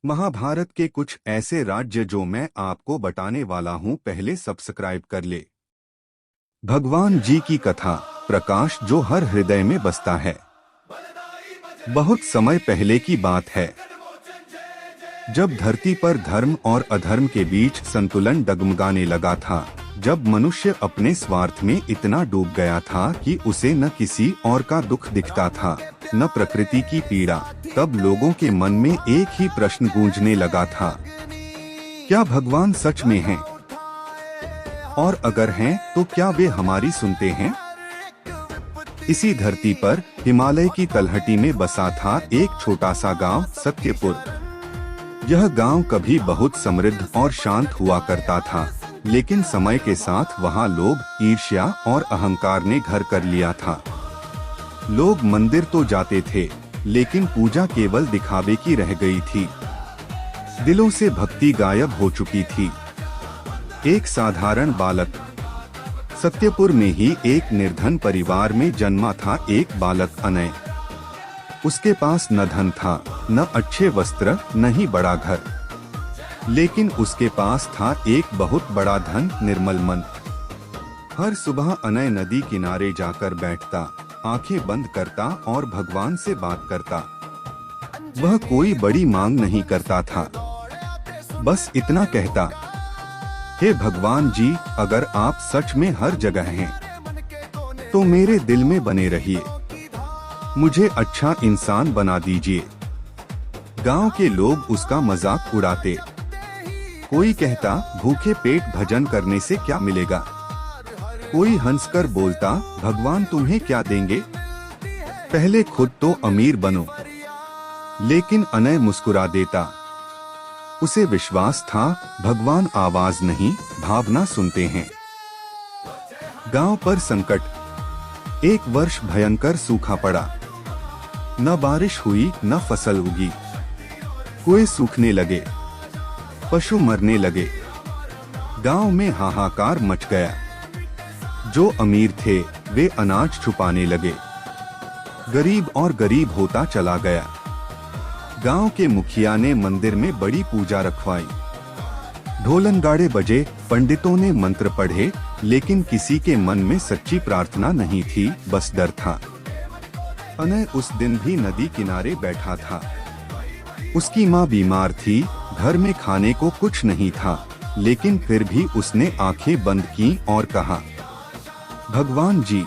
महाभारत के कुछ ऐसे राज्य जो मैं आपको बताने वाला हूँ, पहले सब्सक्राइब कर ले। भगवान जी की कथा, प्रकाश जो हर हृदय में बसता है। बहुत समय पहले की बात है, जब धरती पर धर्म और अधर्म के बीच संतुलन डगमगाने लगा था। जब मनुष्य अपने स्वार्थ में इतना डूब गया था कि उसे न किसी और का दुख दिखता था, न प्रकृति की पीड़ा। तब लोगों के मन में एक ही प्रश्न गूंजने लगा था, क्या भगवान सच में हैं? और अगर हैं, तो क्या वे हमारी सुनते हैं? इसी धरती पर हिमालय की तलहटी में बसा था एक छोटा सा गांव, सत्यपुर। यह गांव कभी बहुत समृद्ध और शांत हुआ करता था, लेकिन समय के साथ वहां लोग, ईर्ष्या और अहंकार ने घर कर लिया था। लोग मंदिर तो जाते थे, लेकिन पूजा केवल दिखावे की रह गई थी। दिलों से भक्ति गायब हो चुकी थी। एक साधारण बालक। सत्यपुर में ही एक निर्धन परिवार में जन्मा था एक बालक, अनय। उसके पास न धन था, न अच्छे वस्त्र, न ही बड़ा घर, लेकिन उसके पास था एक बहुत बड़ा धन, निर्मल मन। हर सुबह अनय नदी किनारे जाकर बैठता, आंखें बंद करता और भगवान से बात करता। वह कोई बड़ी मांग नहीं करता था, बस इतना कहता, हे भगवान जी, अगर आप सच में हर जगह हैं, तो मेरे दिल में बने रहिए। मुझे अच्छा इंसान बना दीजिए। गांव के लोग उसका मजाक उड़ाते। कोई कहता, भूखे पेट भजन करने से क्या मिलेगा? कोई हंसकर बोलता, भगवान तुम्हें क्या देंगे? पहले खुद तो अमीर बनो। लेकिन अनय मुस्कुरा देता। उसे विश्वास था, भगवान आवाज नहीं, भावना सुनते हैं। गांव पर संकट। एक वर्ष भयंकर सूखा पड़ा। न बारिश हुई, न फसल उगी। कुएं सूखने लगे, पशु मरने लगे। गांव में हाहाकार मच गया। जो अमीर थे, वे अनाज छुपाने लगे। गरीब और गरीब होता चला गया। गांव के मुखिया ने मंदिर में बड़ी पूजा रखवाई। ढोल नगाड़े बजे, पंडितों ने मंत्र पढ़े, लेकिन किसी के मन में सच्ची प्रार्थना नहीं थी, बस डर था। अनय उस दिन भी नदी किनारे बैठा था। उसकी माँ बीमार थी, घर में खाने को कुछ नहीं था, लेकिन फिर भी उसने आंखें बंद की और कहा, भगवान जी,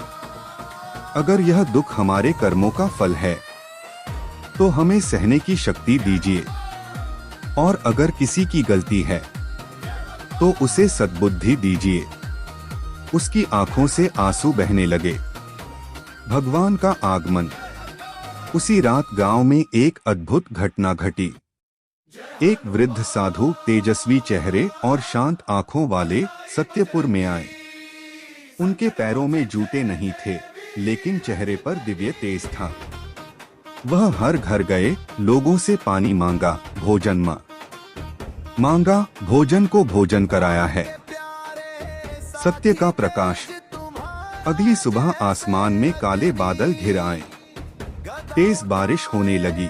अगर यह दुख हमारे कर्मों का फल है, तो हमें सहने की शक्ति दीजिए। और अगर किसी की गलती है, तो उसे सद्बुद्धि दीजिए। उसकी आंखों से आंसू बहने लगे। भगवान का आगमन। उसी रात गांव में एक अद्भुत घटना घटी। एक वृद्ध साधु, तेजस्वी चेहरे और शांत आंखों वाले, सत्यपुर में आए। उनके पैरों में जूते नहीं थे, लेकिन चेहरे पर दिव्य तेज था। वह हर घर गए, लोगों से पानी मांगा, भोजन मांगा, भोजन को भोजन कराया है। सत्य का प्रकाश। अगली सुबह आसमान में काले बादल घिर आए। तेज बारिश होने लगी।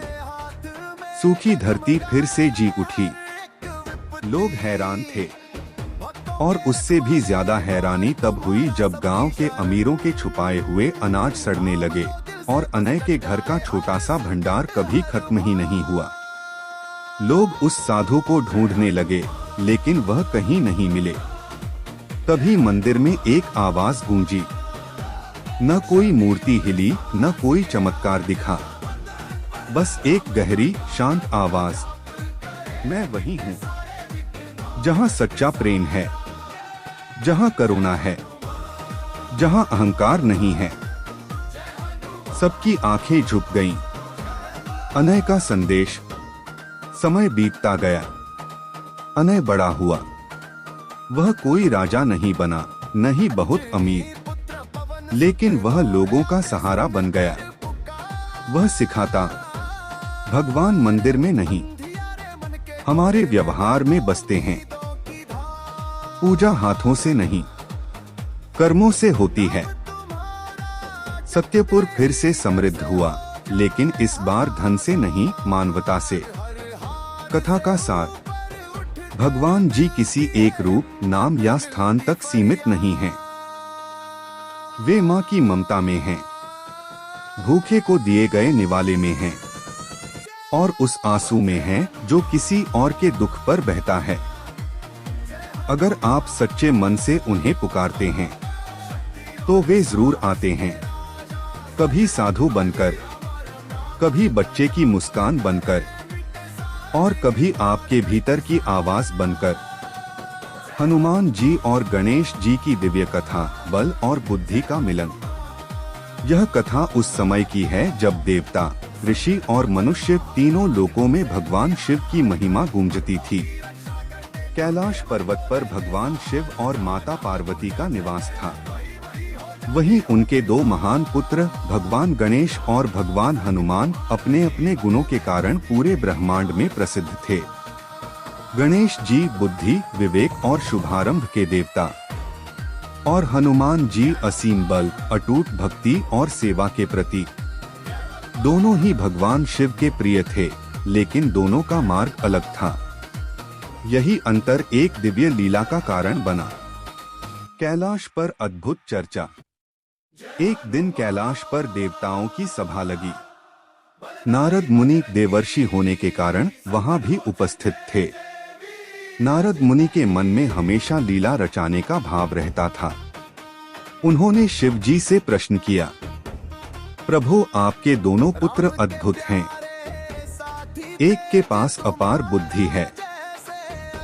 सूखी धरती फिर से जी उठी। लोग हैरान थे, और उससे भी ज्यादा हैरानी तब हुई जब गांव के अमीरों के छुपाए हुए अनाज सड़ने लगे, और अनय के घर का छोटा सा भंडार कभी खत्म ही नहीं हुआ। लोग उस साधु को ढूंढने लगे, लेकिन वह कहीं नहीं मिले। तभी मंदिर में एक आवाज गूंजी। न कोई मूर्ति हिली, न कोई चमत्कार दिखा, बस एक गहरी, शांत आवाज, मैं वही हूँ। जहाँ सच्चा प्रेम है, जहाँ करुणा है, जहाँ अहंकार नहीं है। सबकी आंखें झुक गईं। अनय का संदेश। समय बीतता गया। अनय बड़ा हुआ। वह कोई राजा नहीं बना, न ही बहुत अमीर, लेकिन वह लोगों का सहारा बन गया। वह सिखाता, भगवान मंदिर में नहीं, हमारे व्यवहार में बसते हैं। पूजा हाथों से नहीं, कर्मों से होती है। सत्यपुर फिर से समृद्ध हुआ, लेकिन इस बार धन से नहीं, मानवता से। कथा का सार। भगवान जी किसी एक रूप, नाम या स्थान तक सीमित नहीं हैं। वे माँ की ममता में हैं, भूखे को दिए गए निवाले में हैं और उस आंसू में हैं जो किसी और के दुख पर बहता है। अगर आप सच्चे मन से उन्हें पुकारते हैं तो वे जरूर आते हैं, कभी साधु बनकर, कभी बच्चे की मुस्कान बनकर और कभी आपके भीतर की आवाज बनकर। हनुमान जी और गणेश जी की दिव्य कथा, बल और बुद्धि का मिलन। यह कथा उस समय की है जब देवता, ऋषि और मनुष्य तीनों लोकों में भगवान शिव की महिमा गूंजती थी। कैलाश पर्वत पर भगवान शिव और माता पार्वती का निवास था। वहीं उनके दो महान पुत्र भगवान गणेश और भगवान हनुमान अपने अपने गुणों के कारण पूरे ब्रह्मांड में प्रसिद्ध थे। गणेश जी बुद्धि, विवेक और शुभारंभ के देवता और हनुमान जी असीम बल, अटूट भक्ति और सेवा के प्रतीक। दोनों ही भगवान शिव के प्रिय थे, लेकिन दोनों का मार्ग अलग था। यही अंतर एक दिव्य लीला का कारण बना। कैलाश पर अद्भुत चर्चा। एक दिन कैलाश पर देवताओं की सभा लगी। नारद मुनि देवर्षि होने के कारण वहां भी उपस्थित थे। नारद मुनि के मन में हमेशा लीला रचाने का भाव रहता था। उन्होंने शिव जी से प्रश्न किया, प्रभु आपके दोनों पुत्र अद्भुत हैं। एक के पास अपार बुद्धि है,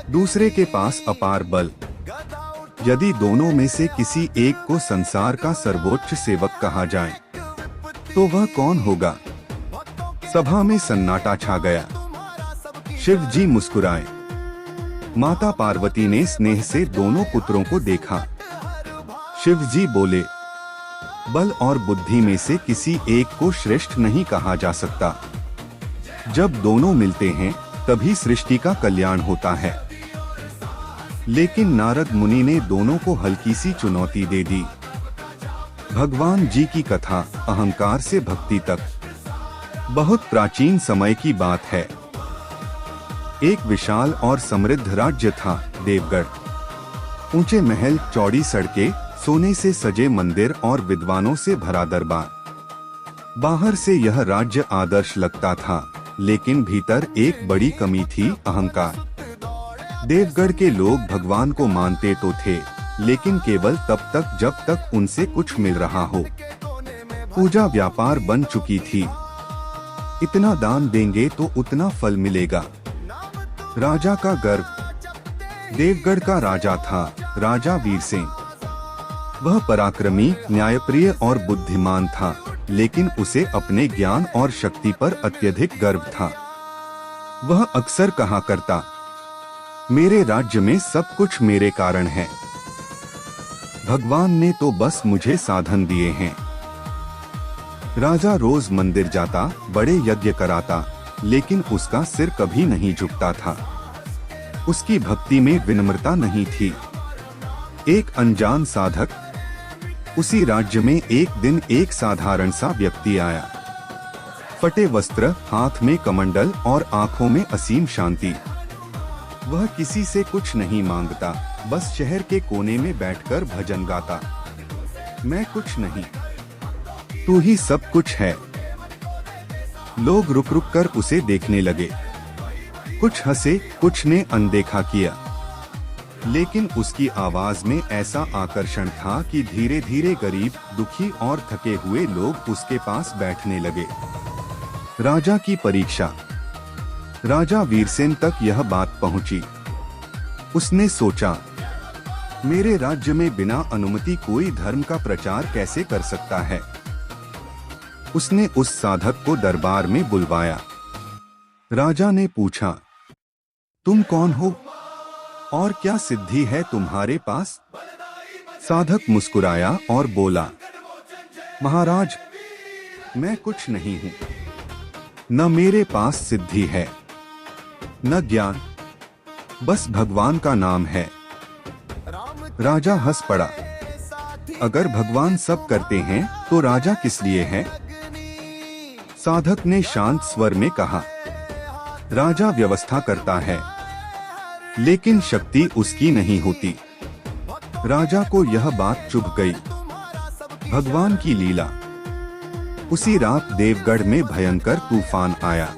दूसरे के पास अपार बल। यदि दोनों में से किसी एक को संसार का सर्वोच्च सेवक कहा जाए तो वह कौन होगा? सभा में सन्नाटा छा गया। शिव जी मुस्कुराए। माता पार्वती ने स्नेह से दोनों पुत्रों को देखा। शिव जी बोले, बल और बुद्धि में से किसी एक को श्रेष्ठ नहीं कहा जा सकता। जब दोनों मिलते हैं तभी सृष्टि का कल्याण होता है। लेकिन नारद मुनि ने दोनों को हल्की सी चुनौती दे दी। भगवान जी की कथा अहंकार से भक्ति तक। बहुत प्राचीन समय की बात है। एक विशाल और समृद्ध राज्य था, देवगढ़। ऊंचे महल, चौड़ी सड़कें, सोने से सजे मंदिर और विद्वानों से भरा दरबार। बाहर से यह राज्य आदर्श लगता था, लेकिन भीतर एक बड़ी कमी थी, अहंकार। देवगढ़ के लोग भगवान को मानते तो थे, लेकिन केवल तब तक जब तक उनसे कुछ मिल रहा हो। पूजा व्यापार बन चुकी थी। इतना दान देंगे तो उतना फल मिलेगा। राजा का गर्व। देवगढ़ का राजा था राजा वीरसेन। वह पराक्रमी, न्यायप्रिय और बुद्धिमान था, लेकिन उसे अपने ज्ञान और शक्ति पर अत्यधिक गर्व था। वह अक्सर कहा करता, मेरे राज्य में सब कुछ मेरे कारण है। भगवान ने तो बस मुझे साधन दिए हैं। राजा रोज मंदिर जाता, बड़े यज्ञ कराता, लेकिन उसका सिर कभी नहीं झुकता था। उसकी भक्ति में विनम्रता नहीं थी। एक अनजान साधक। उसी राज्य में एक दिन एक साधारण सा व्यक्ति आया। फटे वस्त्र, हाथ में कमंडल और आंखों में असीम शांति। वह किसी से कुछ नहीं मांगता, बस शहर के कोने में बैठकर भजन गाता। मैं कुछ नहीं, तू ही सब कुछ है। लोग रुक रुक कर उसे देखने लगे। कुछ हंसे, कुछ ने अनदेखा किया, लेकिन उसकी आवाज में ऐसा आकर्षण था कि धीरे धीरे गरीब, दुखी और थके हुए लोग उसके पास बैठने लगे। राजा की परीक्षा। राजा वीरसेन तक यह बात पहुंची। उसने सोचा, मेरे राज्य में बिना अनुमति कोई धर्म का प्रचार कैसे कर सकता है। उसने उस साधक को दरबार में बुलवाया। राजा ने पूछा, तुम कौन हो और क्या सिद्धि है तुम्हारे पास? साधक मुस्कुराया और बोला, महाराज, मैं कुछ नहीं हूं। न मेरे पास सिद्धि है, न ज्ञान, बस भगवान का नाम है। राजा हंस पड़ा। अगर भगवान सब करते हैं तो राजा किस लिए है? साधक ने शांत स्वर में कहा, राजा व्यवस्था करता है, लेकिन शक्ति उसकी नहीं होती। राजा को यह बात चुभ गई। भगवान की लीला। उसी रात देवगढ़ में भयंकर तूफान आया।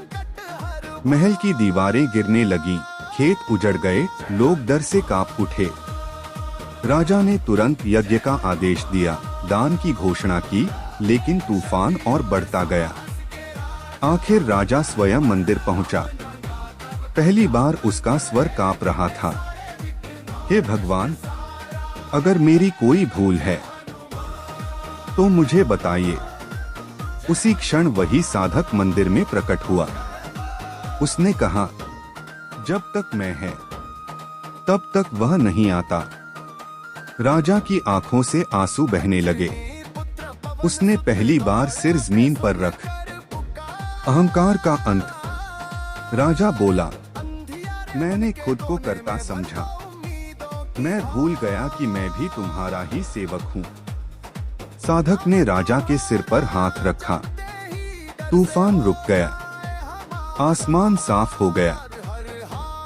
महल की दीवारें गिरने लगीं, खेत उजड़ गए, लोग डर से कांप उठे। राजा ने तुरंत यज्ञ का आदेश दिया, दान की घोषणा की, लेकिन तूफान और बढ़ता गया। आखिर राजा स्वयं मंदिर पहुंचा। पहली बार उसका स्वर कांप रहा था। हे भगवान, अगर मेरी कोई भूल है तो मुझे बताइए। उसी क्षण वही साधक मंदिर में प्रकट हुआ। उसने कहा, जब तक मैं है तब तक वह नहीं आता। राजा की आंखों से आंसू बहने लगे। उसने पहली बार सिर जमीन पर रख। अहंकार का अंत। राजा बोला, मैंने खुद को कर्ता समझा। मैं भूल गया कि मैं भी तुम्हारा ही सेवक हूँ। साधक ने राजा के सिर पर हाथ रखा। तूफान रुक गया, आसमान साफ हो गया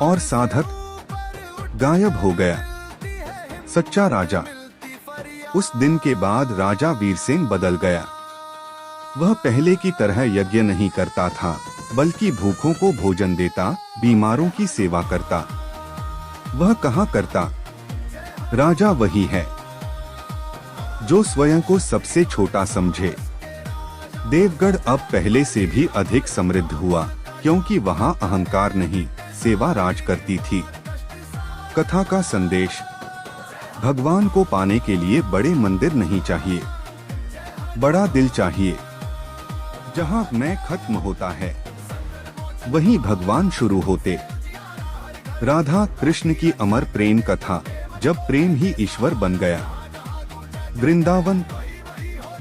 और साधक गायब हो गया। सच्चा राजा। उस दिन के बाद राजा वीरसेन बदल गया। वह पहले की तरह यज्ञ नहीं करता था, बल्कि भूखों को भोजन देता, बीमारों की सेवा करता। वह कहाँ करता? राजा वही है जो स्वयं को सबसे छोटा समझे। देवगढ़ अब पहले से भी अधिक समृद्ध हुआ, क्योंकि वहां अहंकार नहीं, सेवा राज करती थी। कथा का संदेश। भगवान को पाने के लिए बड़े मंदिर नहीं चाहिए, बड़ा दिल चाहिए। जहां मैं खत्म होता है, वहीं भगवान शुरू होते। राधा कृष्ण की अमर प्रेम कथा, जब प्रेम ही ईश्वर बन गया। वृंदावन,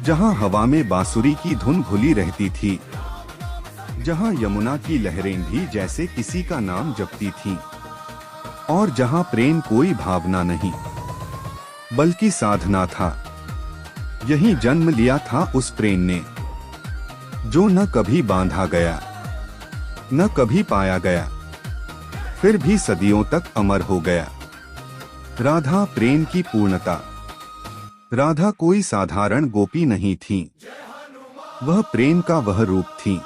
जहां हवा में बांसुरी की धुन घुली रहती थी, जहां यमुना की लहरें भी जैसे किसी का नाम जपती थीं, और जहां प्रेम कोई भावना नहीं बल्कि साधना था। यहीं जन्म लिया था उस प्रेम ने, जो न कभी बांधा गया, न कभी पाया गया, फिर भी सदियों तक अमर हो गया। राधा प्रेम की पूर्णता। राधा कोई साधारण गोपी नहीं थी। वह प्रेम का वह रूप थी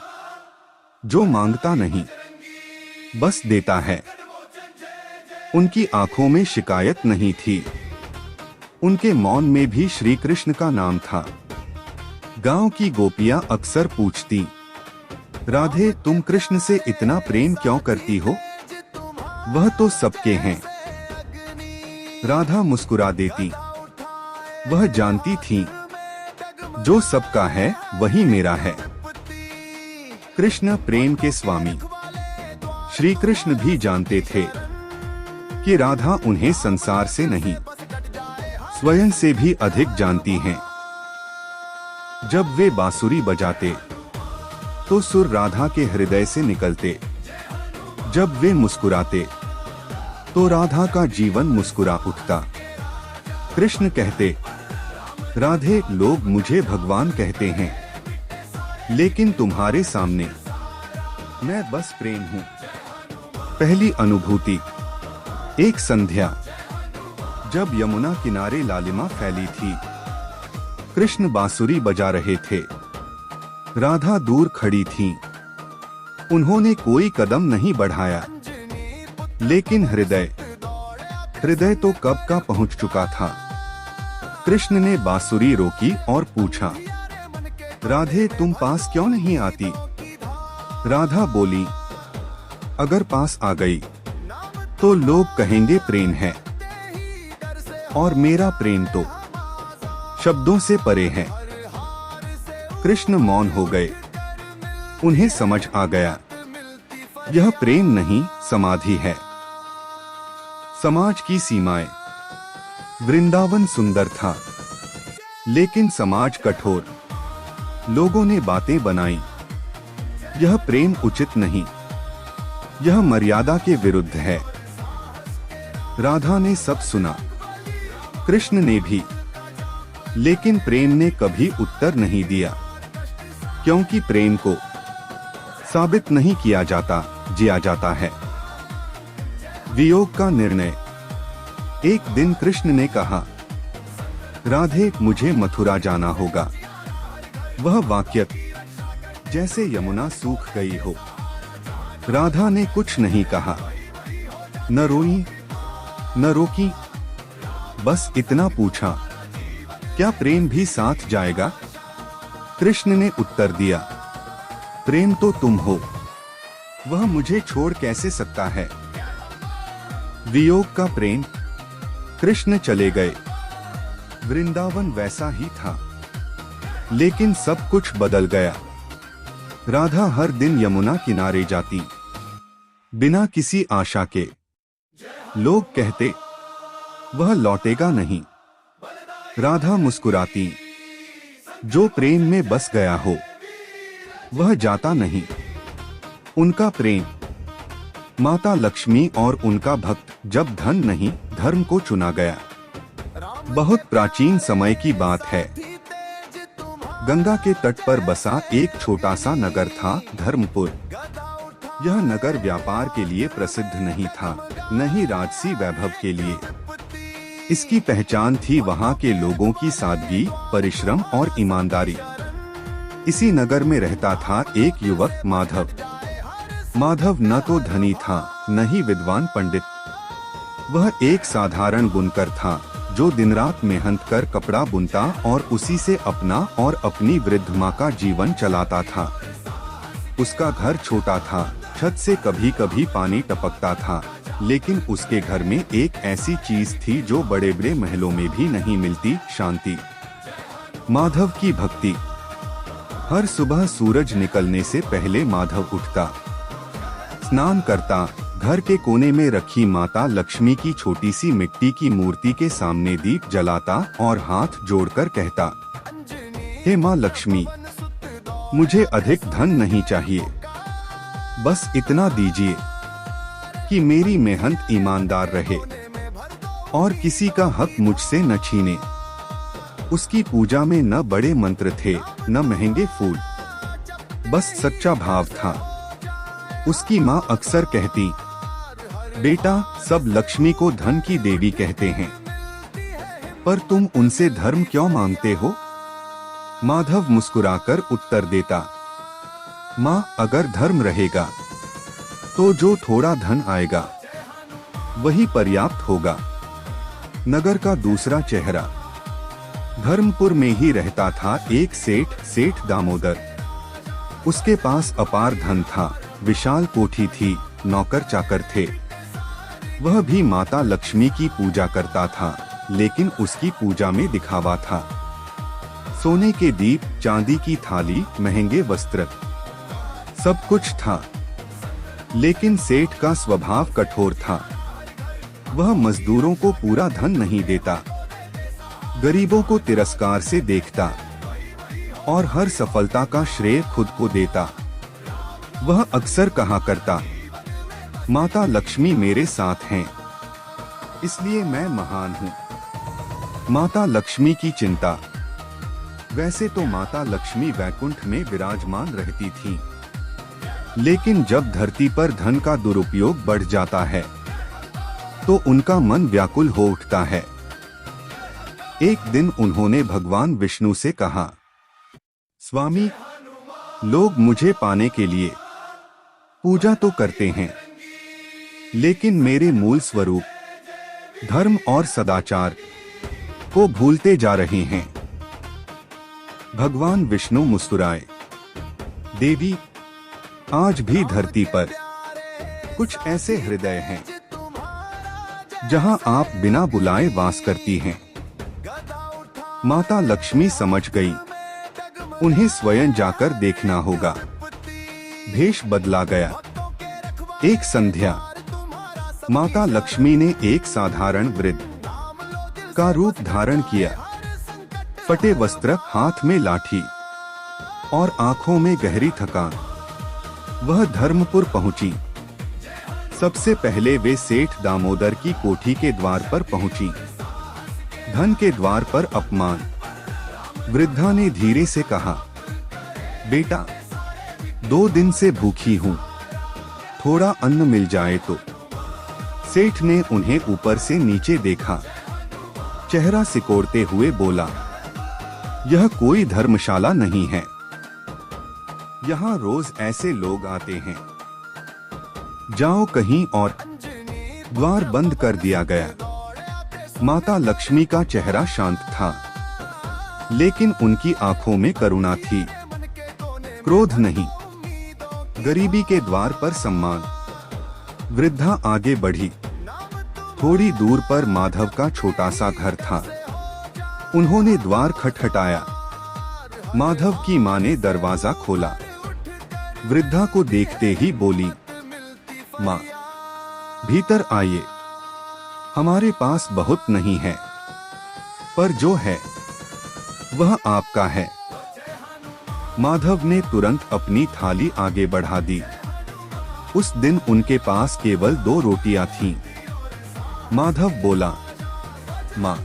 जो मांगता नहीं, बस देता है। उनकी आंखों में शिकायत नहीं थी। उनके मौन में भी श्री कृष्ण का नाम था। गांव की गोपियां अक्सर पूछती, राधे तुम कृष्ण से इतना प्रेम क्यों करती हो? वह तो सबके हैं। राधा मुस्कुरा देती। वह जानती थी, जो सबका है वही मेरा है। कृष्ण प्रेम के स्वामी। श्री कृष्ण भी जानते थे कि राधा उन्हें संसार से नहीं, स्वयं से भी अधिक जानती हैं। जब वे बांसुरी बजाते तो सुर राधा के हृदय से निकलते। जब वे मुस्कुराते तो राधा का जीवन मुस्कुरा उठता। कृष्ण कहते, राधे लोग मुझे भगवान कहते हैं, लेकिन तुम्हारे सामने मैं बस प्रेम हूँ। पहली अनुभूति। एक संध्या, जब यमुना किनारे लालिमा फैली थी। कृष्ण बांसुरी बजा रहे थे। राधा दूर खड़ी थी। उन्होंने कोई कदम नहीं बढ़ाया, लेकिन हृदय तो कब का पहुंच चुका था। कृष्ण ने बांसुरी रोकी और पूछा, राधे तुम पास क्यों नहीं आती? राधा बोली, अगर पास आ गई तो लोग कहेंगे प्रेम है, और मेरा प्रेम तो शब्दों से परे है। कृष्ण मौन हो गए। उन्हें समझ आ गया, यह प्रेम नहीं समाधि है। समाज की सीमाएं। वृंदावन सुंदर था, लेकिन समाज कठोर। लोगों ने बातें बनाई, यह प्रेम उचित नहीं, यह मर्यादा के विरुद्ध है। राधा ने सब सुना, कृष्ण ने भी, लेकिन प्रेम ने कभी उत्तर नहीं दिया, क्योंकि प्रेम को साबित नहीं किया जाता, जिया जाता है। वियोग का निर्णय। एक दिन कृष्ण ने कहा, राधे मुझे मथुरा जाना होगा। वह वाक्य जैसे यमुना सूख गई हो। राधा ने कुछ नहीं कहा, न रोई न रोकी, बस इतना पूछा, क्या प्रेम भी साथ जाएगा? कृष्ण ने उत्तर दिया, प्रेम तो तुम हो, वह मुझे छोड़ कैसे सकता है। वियोग का प्रेम। कृष्ण चले गए। वृंदावन वैसा ही था, लेकिन सब कुछ बदल गया। राधा हर दिन यमुना किनारे जाती, बिना किसी आशा के। लोग कहते, वह लौटेगा नहीं। राधा मुस्कुराती, जो प्रेम में बस गया हो वह जाता नहीं। उनका प्रेम। माता लक्ष्मी और उनका भक्त। जब धन नहीं धर्म को चुना गया। बहुत प्राचीन समय की बात है। गंगा के तट पर बसा एक छोटा सा नगर था, धर्मपुर। यह नगर व्यापार के लिए प्रसिद्ध नहीं था, न ही राजसी वैभव के लिए। इसकी पहचान थी वहाँ के लोगों की सादगी, परिश्रम और ईमानदारी। इसी नगर में रहता था एक युवक, माधव। माधव न तो धनी था, न ही विद्वान पंडित। वह एक साधारण बुनकर था, जो दिन रात मेहनत कर कपड़ा बुनता और उसी से अपना और अपनी वृद्ध माँ का जीवन चलाता था। उसका घर छोटा था, छत से कभी कभी पानी टपकता था, लेकिन उसके घर में एक ऐसी चीज थी जो बड़े बड़े महलों में भी नहीं मिलती, शांति। माधव की भक्ति। हर सुबह सूरज निकलने से पहले माधव उठता, स्नान करता, घर के कोने में रखी माता लक्ष्मी की छोटी सी मिट्टी की मूर्ति के सामने दीप जलाता और हाथ जोड़कर कहता, हे माँ लक्ष्मी, मुझे अधिक धन नहीं चाहिए, बस इतना दीजिए कि मेरी मेहनत ईमानदार रहे और किसी का हक मुझसे न छीने। उसकी पूजा में न बड़े मंत्र थे, न महंगे फूल, बस सच्चा भाव था। उसकी माँ अक्सर कहती, बेटा, सब लक्ष्मी को धन की देवी कहते हैं, पर तुम उनसे धर्म क्यों मांगते हो? माधव मुस्कुराकर उत्तर देता, माँ, अगर धर्म रहेगा तो जो थोड़ा धन आएगा वही पर्याप्त होगा। नगर का दूसरा चेहरा। धर्मपुर में ही रहता था एक सेठ दामोदर। उसके पास अपार धन था, विशाल कोठी थी, नौकर चाकर थे। वह भी माता लक्ष्मी की पूजा करता था, लेकिन उसकी पूजा में दिखावा था। सोने के दीप, चांदी की थाली, महंगे वस्त्र, सब कुछ था। लेकिन सेठ का स्वभाव कठोर था। वह मजदूरों को पूरा धन नहीं देता, गरीबों को तिरस्कार से देखता और हर सफलता का श्रेय खुद को देता। वह अक्सर कहा करता, माता लक्ष्मी मेरे साथ हैं, इसलिए मैं महान हूँ। माता लक्ष्मी की चिंता। वैसे तो माता लक्ष्मी वैकुंठ में विराजमान रहती थीं, लेकिन जब धरती पर धन का दुरुपयोग बढ़ जाता है तो उनका मन व्याकुल हो उठता है। एक दिन उन्होंने भगवान विष्णु से कहा, स्वामी, लोग मुझे पाने के लिए पूजा तो करते हैं, लेकिन मेरे मूल स्वरूप धर्म और सदाचार को भूलते जा रहे हैं। भगवान विष्णु मुस्कुराए, देवी, आज भी धरती पर कुछ ऐसे हृदय हैं जहां आप बिना बुलाए वास करती हैं। माता लक्ष्मी समझ गई, उन्हें स्वयं जाकर देखना होगा। भेष बदला गया। एक संध्या माता लक्ष्मी ने एक साधारण वृद्ध का रूप धारण किया। फटे वस्त्र, हाथ में लाठी और आंखों में गहरी थकान। वह धर्मपुर पहुंची। सबसे पहले वे सेठ दामोदर की कोठी के द्वार पर पहुंची। धन के द्वार पर अपमान। वृद्धा ने धीरे से कहा, बेटा, 2 दिन से भूखी हूँ, थोड़ा अन्न मिल जाए तो। सेठ ने उन्हें ऊपर से नीचे देखा, चेहरा सिकोड़ते हुए बोला, यह कोई धर्मशाला नहीं है, यहाँ रोज ऐसे लोग आते हैं, जाओ कहीं और। द्वार बंद कर दिया गया। माता लक्ष्मी का चेहरा शांत था, लेकिन उनकी आंखों में करुणा थी, क्रोध नहीं। गरीबी के द्वार पर सम्मान। वृद्धा आगे बढ़ी। थोड़ी दूर पर माधव का छोटा सा घर था। उन्होंने द्वार खटखटाया। माधव की मां ने दरवाजा खोला। वृद्धा को देखते ही बोली, मां, भीतर आइए, हमारे पास बहुत नहीं है, पर जो है वह आपका है। माधव ने तुरंत अपनी थाली आगे बढ़ा दी। उस दिन उनके पास केवल 2 रोटियां थीं। माधव बोला, मां,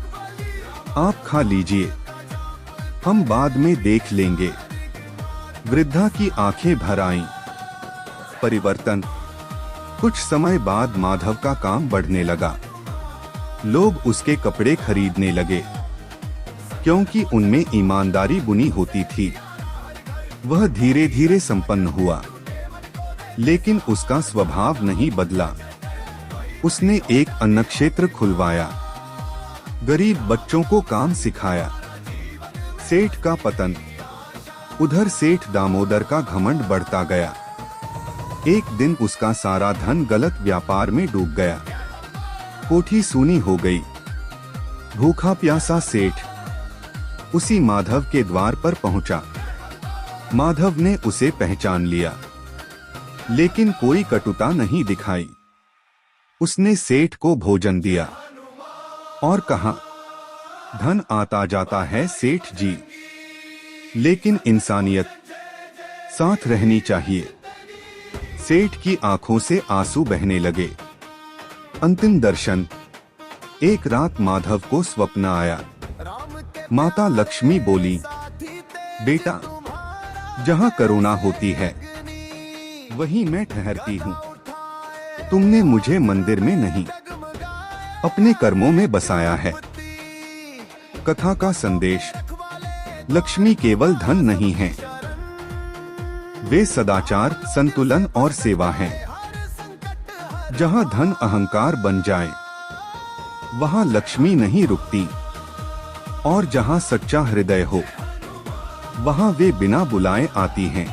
आप खा लीजिए, हम बाद में देख लेंगे। वृद्धा की आंखें भर आईं। परिवर्तन। कुछ समय बाद माधव का काम बढ़ने लगा। लोग उसके कपड़े खरीदने लगे, क्योंकि उनमें ईमानदारी बुनी होती थी। वह धीरे धीरे संपन्न हुआ, लेकिन उसका स्वभाव नहीं बदला। उसने एक अन्न क्षेत्र खुलवाया, गरीब बच्चों को काम सिखाया। सेठ का पतन। उधर सेठ दामोदर का घमंड बढ़ता गया। एक दिन उसका सारा धन गलत व्यापार में डूब गया। कोठी सूनी हो गई। भूखा प्यासा सेठ उसी माधव के द्वार पर पहुंचा। माधव ने उसे पहचान लिया, लेकिन कोई कटुता नहीं दिखाई। उसने सेठ को भोजन दिया और कहा, धन आता जाता है सेठ जी, लेकिन इंसानियत साथ रहनी चाहिए। सेठ की आंखों से आंसू बहने लगे। अंतिम दर्शन। एक रात माधव को स्वप्न आया। माता लक्ष्मी बोली, बेटा, जहाँ करुणा होती है वहीं मैं ठहरती हूँ। तुमने मुझे मंदिर में नहीं, अपने कर्मों में बसाया है। कथा का संदेश। लक्ष्मी केवल धन नहीं है, वे सदाचार, संतुलन और सेवा हैं। जहाँ धन अहंकार बन जाए, वहाँ लक्ष्मी नहीं रुकती, और जहाँ सच्चा हृदय हो, वहाँ वे बिना बुलाए आती हैं।